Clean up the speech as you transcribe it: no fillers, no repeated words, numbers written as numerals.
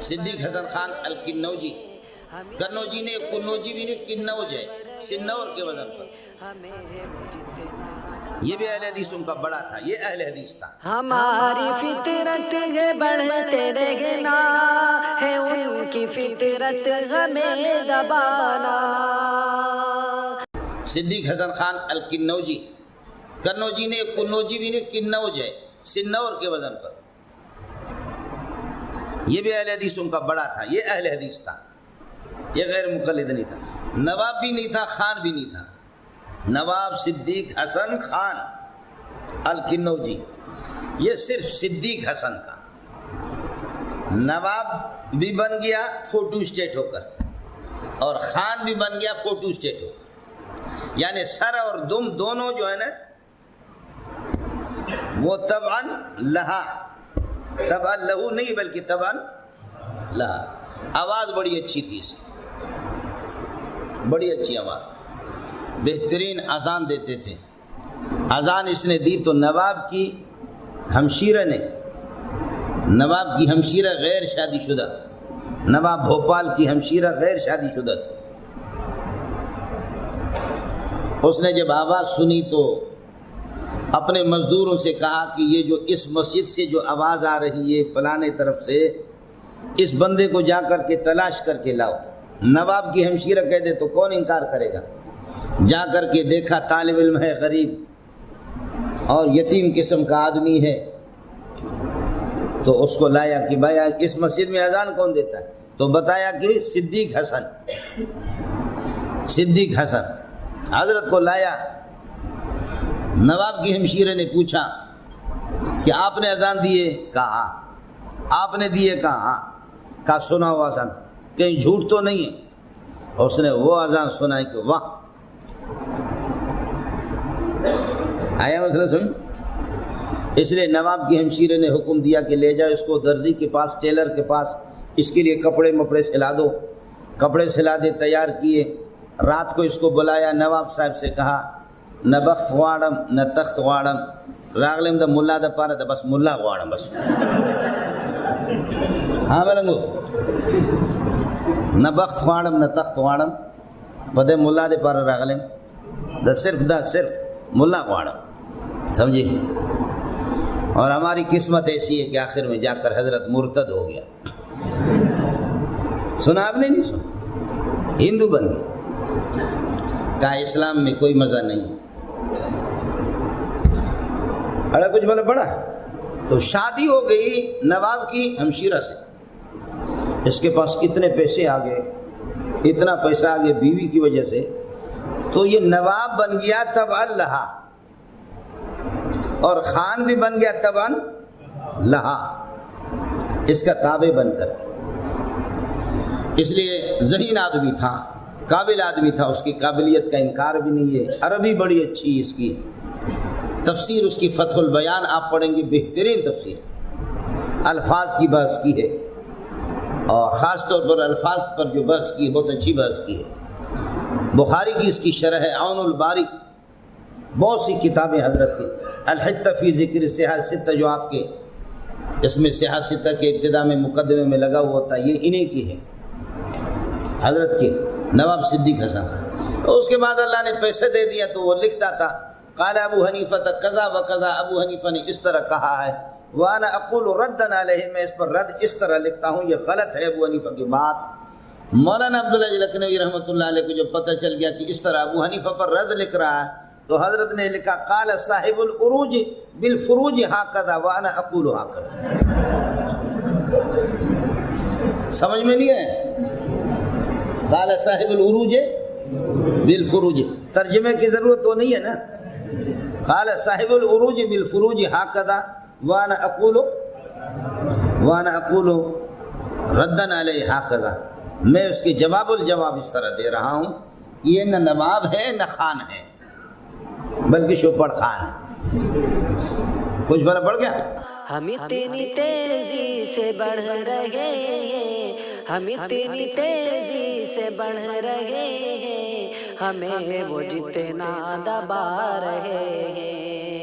صدیق حسن خان الکنوجی، کنوجی نے کنوجی بھی نہیں، کنوج ہے، سنور کے وزن پر. یہ بھی اہل حدیثوں کا بڑا تھا، یہ اہل حدیث تھا. ہماری فطرت ہے بڑھتے رہنا ہے، ان کی فطرت ہمیں دبانا. صدیق حسن خان الکنوجی، کنوجی نے کنوجی بھی نہیں، کنوج ہے، سنور کے وزن پر. یہ بھی اہل حدیثوں کا بڑا تھا، یہ اہل حدیث تھا، یہ غیر مقلد نہیں تھا. نواب بھی نہیں تھا، خان بھی نہیں تھا. نواب صدیق حسن خان الکنوجی، یہ صرف صدیق حسن تھا. نواب بھی بن گیا فوٹو اسٹیٹ ہو کر، اور خان بھی بن گیا فوٹو اسٹیٹ ہو کر. یعنی سر اور دم دونوں جو ہے نا وہ طبعاً لہا، طبعاً لہو نہیں بلکہ طبعاً لہا. آواز بڑی اچھی تھی اس کی، بڑی اچھی آواز، بہترین اذان دیتے تھے. اذان اس نے دی تو نواب کی ہمشیرہ نے، نواب کی ہمشیرہ غیر شادی شدہ، نواب بھوپال کی ہمشیرہ غیر شادی شدہ تھی. اس نے جب آواز سنی تو اپنے مزدوروں سے کہا کہ یہ جو اس مسجد سے جو آواز آ رہی ہے فلانے طرف سے، اس بندے کو جا کر کے تلاش کر کے لاؤ. نواب کی ہمشیرہ کہہ دے تو کون انکار کرے گا. جا کر کے دیکھا طالب علم ہے، غریب اور یتیم قسم کا آدمی ہے، تو اس کو لایا کہ بھائی اس مسجد میں اذان کون دیتا ہے؟ تو بتایا کہ صدیق حسن. صدیق حسن حضرت کو لایا. نواب کی ہمشیرے نے پوچھا کہ آپ نے اذان دیے؟ کہا. آپ نے دیے؟ کہا. کہا سنا ہوا اذان، کہیں جھوٹ تو نہیں ہے؟ اس نے وہ اذان سنائی کہ واہ. آیا مسئلہ سن؟ اس لیے نواب کی ہمشیرے نے حکم دیا کہ لے جاؤ اس کو درزی کے پاس، ٹیلر کے پاس، اس کے لیے کپڑے مپڑے سلا دو. کپڑے سلا دے، تیار کیے. رات کو اس کو بلایا. نواب صاحب سے کہا نہ بخت غواڑم نہ تخت غواڑم، راغلم دا ملا دا پارا دا بس ملا غواڑم بس. ہاں بلنگو، نہ بخت غواڑم نہ تخت غواڑم، پدے ملا دے پارا راغلم دا صرف ملا غواڑم. سمجھے؟ اور ہماری قسمت ایسی ہے کہ آخر میں جا کر حضرت مرتد ہو گیا. سنا آپ نے؟ نہیں سنا. ہندو بن گیا. کہا اسلام میں کوئی مزہ نہیں. اڑا کچھ بلا بڑا. تو شادی ہو گئی نواب کی ہمشیرہ سے. اس کے پاس کتنے پیسے آ گئے، اتنا پیسہ آ گیا بیوی کی وجہ سے، تو یہ نواب بن گیا طبعاً لہا، اور خان بھی بن گیا طبعاً لہا، اس کا تابع بن کر. اس لیے ذہین آدمی تھا، قابل آدمی تھا، اس کی قابلیت کا انکار بھی نہیں ہے. عربی بڑی اچھی اس کی، تفسیر اس کی فتح البیان آپ پڑھیں گے، بہترین تفسیر. الفاظ کی بحث کی ہے، اور خاص طور پر الفاظ پر جو بحث کی ہے بہت اچھی بحث کی ہے. بخاری کی اس کی شرح ہے، عون الباری. بہت سی کتابیں حضرت کی. الحتہ فی ذکر صحاح ستہ جو آپ کے اس میں صحاح ستہ کے ابتدا میں مقدمے میں لگا ہوا ہوتا ہے، یہ انہیں کی ہے، حضرت کے نواب صدیق حسن. اور اس کے بعد اللہ نے پیسے دے دیا تو وہ لکھتا تھا قال ابو حنیفہ قضا و قضا، ابو حنیفہ نے اس طرح کہا ہے، وانا اقول ردا علیہ، میں اس پر رد اس طرح لکھتا ہوں، یہ غلط ہے ابو حنیفہ کی بات. مولانا عبداللہ لکھنوی رحمۃ اللہ علیہ کو جب پتہ چل گیا کہ اس طرح ابو حنیفہ پر رد لکھ رہا ہے، تو حضرت نے لکھا قال صاحب العروج بالفروج ہاکذا وانا اقول ہاکذا. سمجھ میں نہیں ہے؟ قال صاحب العروج بالفروج، ترجمے کی ضرورت تو نہیں ہے نا. قال صاحب العروج بالفروج ہاکذا وانا اقول ردا علیہ ہاکذا. میں اس کے جواب الجواب اس طرح دے رہا ہوں، یہ نہ نواب ہے نہ خان ہے، بلکہ شوپڑ خان ہے. کچھ بڑا بڑھ گیا. ہم اتنی تیزی سے بڑھ رہے ہیں، ہم اتنی تیزی سے بڑھ رہے ہیں، ہمیں وہ جتنا دبا رہے ہیں.